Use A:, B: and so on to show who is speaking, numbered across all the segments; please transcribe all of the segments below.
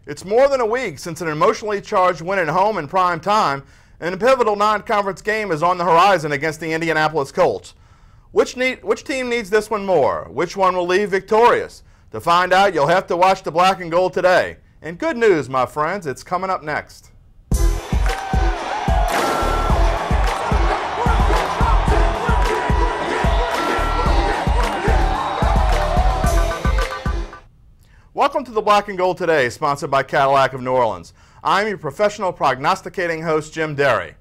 A: It's more than a week since an emotionally charged win at home in prime time, and a pivotal non-conference game is on the horizon against the Indianapolis Colts. Which team needs this one more? Which one will leave victorious? To find out, you'll have to watch the Black and Gold today. And good news, my friends, it's coming up next. Welcome to the Black and Gold Today, sponsored by Cadillac of New Orleans. I'm your professional prognosticating host, Jim Derry.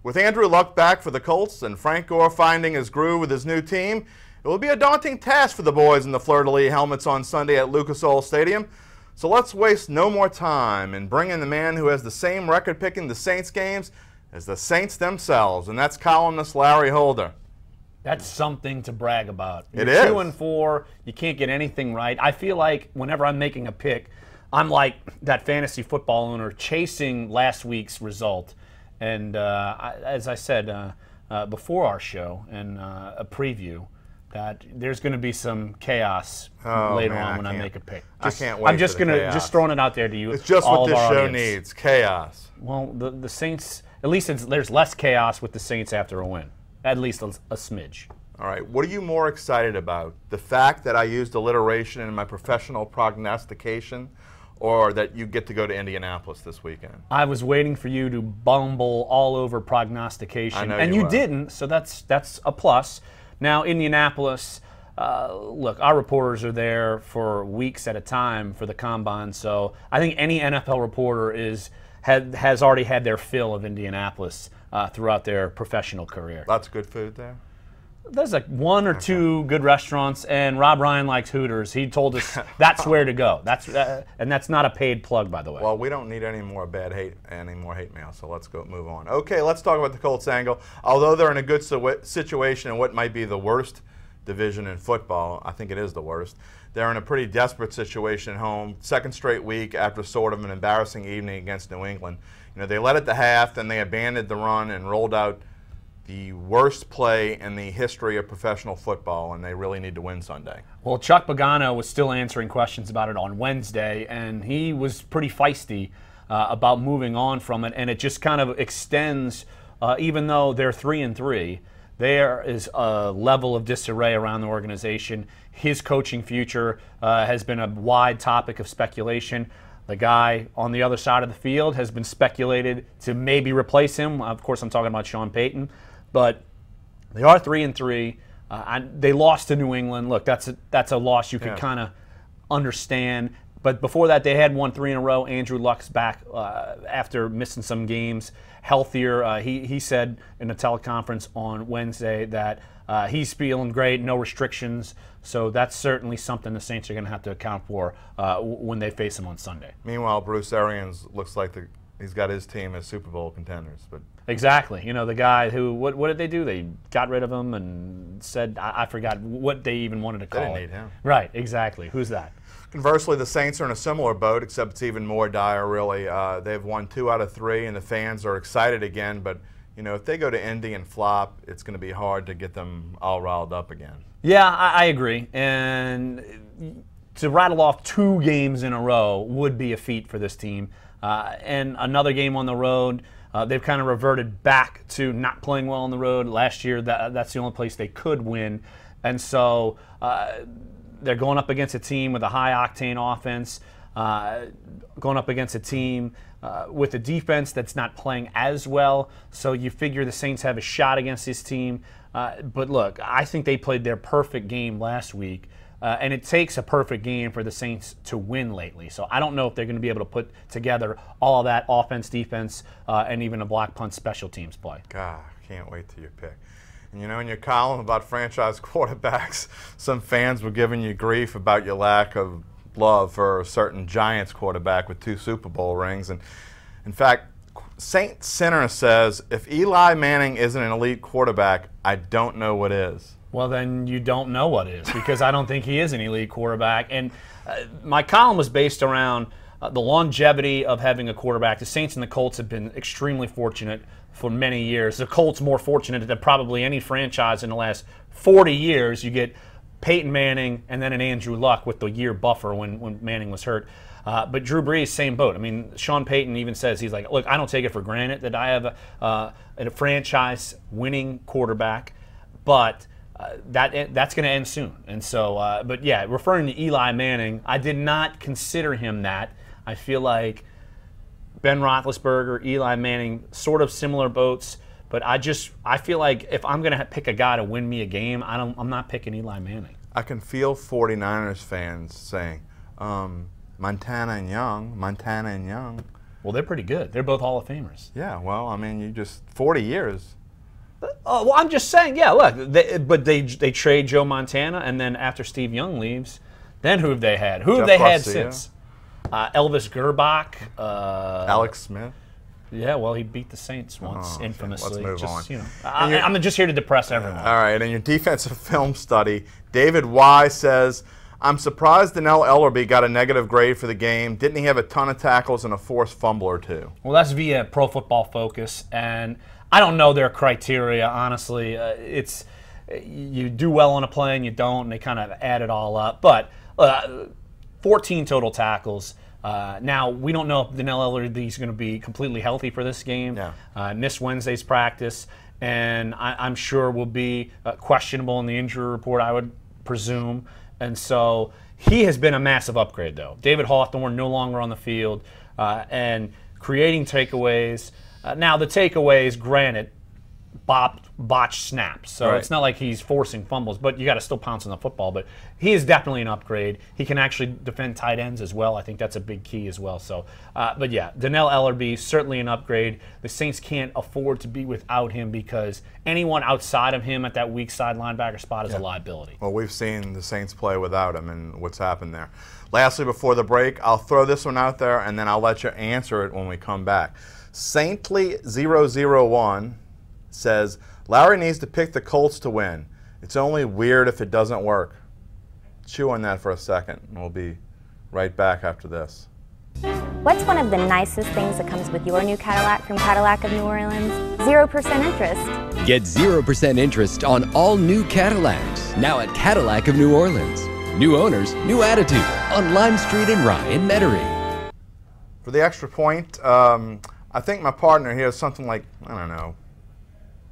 A: With Andrew Luck back for the Colts and Frank Gore finding his groove with his new team, it will be a daunting task for the boys in the fleur-de-lis helmets on Sunday at Lucas Oil Stadium. So let's waste no more time and bring in the man who has the same record picking the Saints games as the Saints themselves, and that's columnist Larry Holder.
B: That's something to brag about.
A: It is.
B: 2-4. You can't get anything right. I feel like whenever I'm making a pick, I'm like that fantasy football owner chasing last week's result. And as I said before our show and a preview, that there's going to be some chaos later on when I make a pick.
A: I can't wait.
B: I'm just just throwing it out there to you.
A: It's just what this show needs: chaos.
B: Well, the Saints. At least there's less chaos with the Saints after a win. At least a smidge.
A: All right. What are you more excited about? The fact that I used alliteration in my professional prognostication, or that you get to go to Indianapolis this weekend?
B: I was waiting for you to bumble all over prognostication, and you didn't, so that's a plus. Now, Indianapolis, look, our reporters are there for weeks at a time for the Combine, so I think any NFL reporter has already had their fill of Indianapolis throughout their professional career.
A: Lots of good food there?
B: There's like one or two good restaurants, and Rob Ryan likes Hooters. He told us that's where to go. And that's not a paid plug, by the way.
A: Well, we don't need any more hate mail, so let's move on. Okay, let's talk about the Colts angle. Although they're in a good situation in what might be the worst division in football, I think it is the worst. They're in a pretty desperate situation at home. Second straight week after sort of an embarrassing evening against New England. You know, they led at the half, then they abandoned the run and rolled out the worst play in the history of professional football, and they really need to win Sunday.
B: Well, Chuck Pagano was still answering questions about it on Wednesday, and he was pretty feisty about moving on from it, and it just kind of extends, even though they're 3-3, there is a level of disarray around the organization. His coaching future has been a wide topic of speculation. The guy on the other side of the field has been speculated to maybe replace him. Of course, I'm talking about Sean Payton. But they are 3-3. They lost to New England. Look, that's a loss you can kind of understand. But before that, they had won 3 in a row. Andrew Luck's back after missing some games, healthier. He said in a teleconference on Wednesday that he's feeling great, no restrictions. So that's certainly something the Saints are going to have to account for when they face him on Sunday.
A: Meanwhile, Bruce Arians looks like he's got his team as Super Bowl contenders. But
B: exactly. You know, the guy who, what did they do? They got rid of him and said, I forgot what they even wanted to call it.
A: They didn't need him.
B: Right, exactly. Who's that?
A: Conversely, the Saints are in a similar boat, except it's even more dire, really. They've won 2 out of 3, and the fans are excited again. But, you know, if they go to Indy and flop, it's going to be hard to get them all riled up again. Yeah,
B: I agree. And to rattle off 2 games in a row would be a feat for this team. And another game on the road, they've kind of reverted back to not playing well on the road. Last year, that's the only place they could win. And so they're going up against a team with a high-octane offense, going up against a team with a defense that's not playing as well. So you figure the Saints have a shot against this team. But look, I think they played their perfect game last week. And it takes a perfect game for the Saints to win lately. So I don't know if they're going to be able to put together all of that offense, defense, and even a block punt special teams play.
A: God, can't wait till you pick. And you know, in your column about franchise quarterbacks, some fans were giving you grief about your lack of love for a certain Giants quarterback with 2 Super Bowl rings. And in fact, Saint Sinner says, if Eli Manning isn't an elite quarterback, I don't know what is.
B: Well, then you don't know what is, because I don't think he is an elite quarterback. And my column was based around the longevity of having a quarterback. The Saints and the Colts have been extremely fortunate for many years. The Colts more fortunate than probably any franchise in the last 40 years. You get Peyton Manning and then an Andrew Luck with the year buffer when Manning was hurt. But Drew Brees, same boat. I mean, Sean Payton even says, he's like, look, I don't take it for granted that I have a franchise-winning quarterback, but that's going to end soon. And so, but yeah, referring to Eli Manning, I did not consider him that. I feel like Ben Roethlisberger, Eli Manning, sort of similar boats. But I feel like if I'm going to pick a guy to win me a game, I'm not picking Eli Manning.
A: I can feel 49ers fans saying, Montana and Young, Montana and Young.
B: Well, they're pretty good. They're both Hall of Famers.
A: Yeah, well, I mean, you just 40 years.
B: Well, I'm just saying, yeah, look, they trade Joe Montana, and then after Steve Young leaves, then who have they had? Who have they had since? Elvis Gerbach.
A: Alex Smith.
B: Yeah, well, he beat the Saints once, infamously.
A: Let's move on.
B: You know, I'm just here to depress everyone.
A: All right, in your defensive film study, David Y. says, I'm surprised Donnell Ellerbe got a negative grade for the game. Didn't he have a ton of tackles and a forced fumble or two?
B: Well, that's via Pro Football Focus, and I don't know their criteria, honestly. It's you do well on a play and you don't, and they kind of add it all up. But 14 total tackles. Now, we don't know if Donnell Ellerbe is going to be completely healthy for this game.
A: Yeah.
B: Missed Wednesday's practice, and I'm sure will be questionable in the injury report, I would presume. And so he has been a massive upgrade, though. David Hawthorne no longer on the field and creating takeaways. Now, the takeaways, granted, botched snaps. So It's not like he's forcing fumbles, but you got to still pounce on the football. But he is definitely an upgrade. He can actually defend tight ends as well. I think that's a big key as well. So, but yeah, Donnell Ellerbe, certainly an upgrade. The Saints can't afford to be without him because anyone outside of him at that weak side linebacker spot is a liability.
A: Well, we've seen the Saints play without him and what's happened there. Lastly, before the break, I'll throw this one out there and then I'll let you answer it when we come back. Saintly001 says, Larry needs to pick the Colts to win. It's only weird if it doesn't work. Chew on that for a second, and we'll be right back after this.
C: What's one of the nicest things that comes with your new Cadillac from Cadillac of New Orleans? 0% interest.
D: Get 0% interest on all new Cadillacs, now at Cadillac of New Orleans. New owners, new attitude, on Lime Street in Rye in Metairie.
A: For the extra point, I think my partner here is something like, I don't know,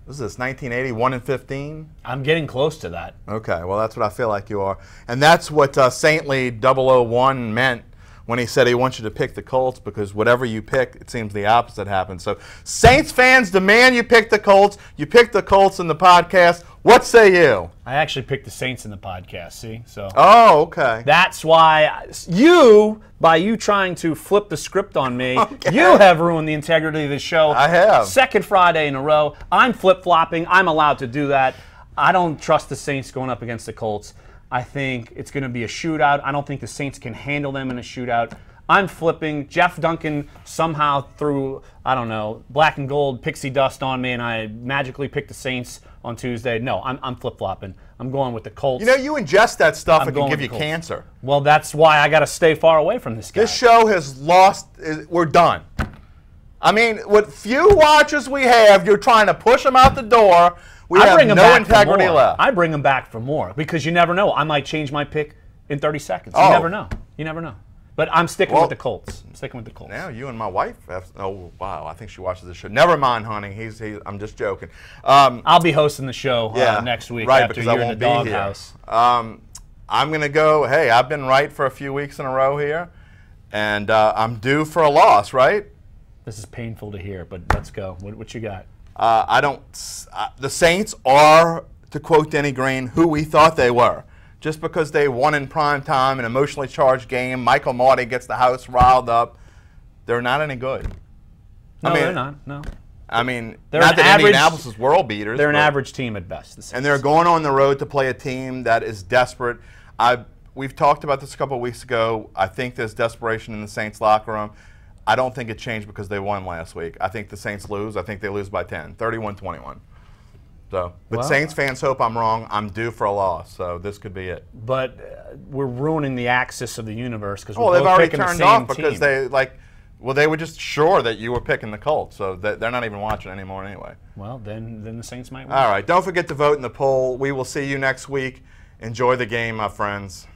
A: what is this, 1980, 1-15?
B: I'm getting close to that.
A: Okay, well, that's what I feel like you are. And that's what Saintly 001 meant when he said he wants you to pick the Colts, because whatever you pick, it seems the opposite happens. So Saints fans demand you pick the Colts. You pick the Colts in the podcast. What say you?
B: I actually picked the Saints in the podcast, see? So.
A: Oh, okay.
B: That's why by you trying to flip the script on me, you have ruined the integrity of the show.
A: I have.
B: Second Friday in a row. I'm flip-flopping. I'm allowed to do that. I don't trust the Saints going up against the Colts. I think it's going to be a shootout. I don't think the Saints can handle them in a shootout. I'm flipping. Jeff Duncan somehow threw, I don't know, black and gold pixie dust on me, and I magically picked the Saints on Tuesday. No, I'm flip-flopping. I'm going with the Colts.
A: You know, you ingest that stuff, it can give you cancer.
B: Well, that's why I got to stay far away from this guy.
A: This show has lost. We're done. I mean, with few watchers we have, you're trying to push them out the door. We have no integrity left.
B: I bring them back for more because you never know. I might change my pick in 30 seconds. You never know. You never know. But I'm sticking with the Colts. I'm sticking with the Colts.
A: Now you and my wife have, oh, wow, I think she watches this show. Never mind, honey. I'm just joking.
B: I'll be hosting the show next week after you're in the doghouse.
A: I'm going to go, hey, I've been right for a few weeks in a row here, and I'm due for a loss, right?
B: This is painful to hear, but let's go. What you got?
A: The Saints are, to quote Denny Green, who we thought they were. Just because they won in prime time, an emotionally charged game, Michael Marty gets the house riled up, they're not any good.
B: No, they're not. No.
A: I mean,
B: they're
A: not that Indianapolis is world beaters.
B: They're an average team at best.
A: And they're going on the road to play a team that is desperate. We've talked about this a couple of weeks ago. I think there's desperation in the Saints locker room. I don't think it changed because they won last week. I think the Saints lose. I think they lose by 10, 31-21. So, but Saints fans hope I'm wrong. I'm due for a loss, so this could be it.
B: But we're ruining the axis of the universe because
A: they've already turned off because they were just sure that you were picking the Colts, so they're not even watching anymore anyway.
B: Well, then the Saints might win.
A: All right, don't forget to vote in the poll. We will see you next week. Enjoy the game, my friends.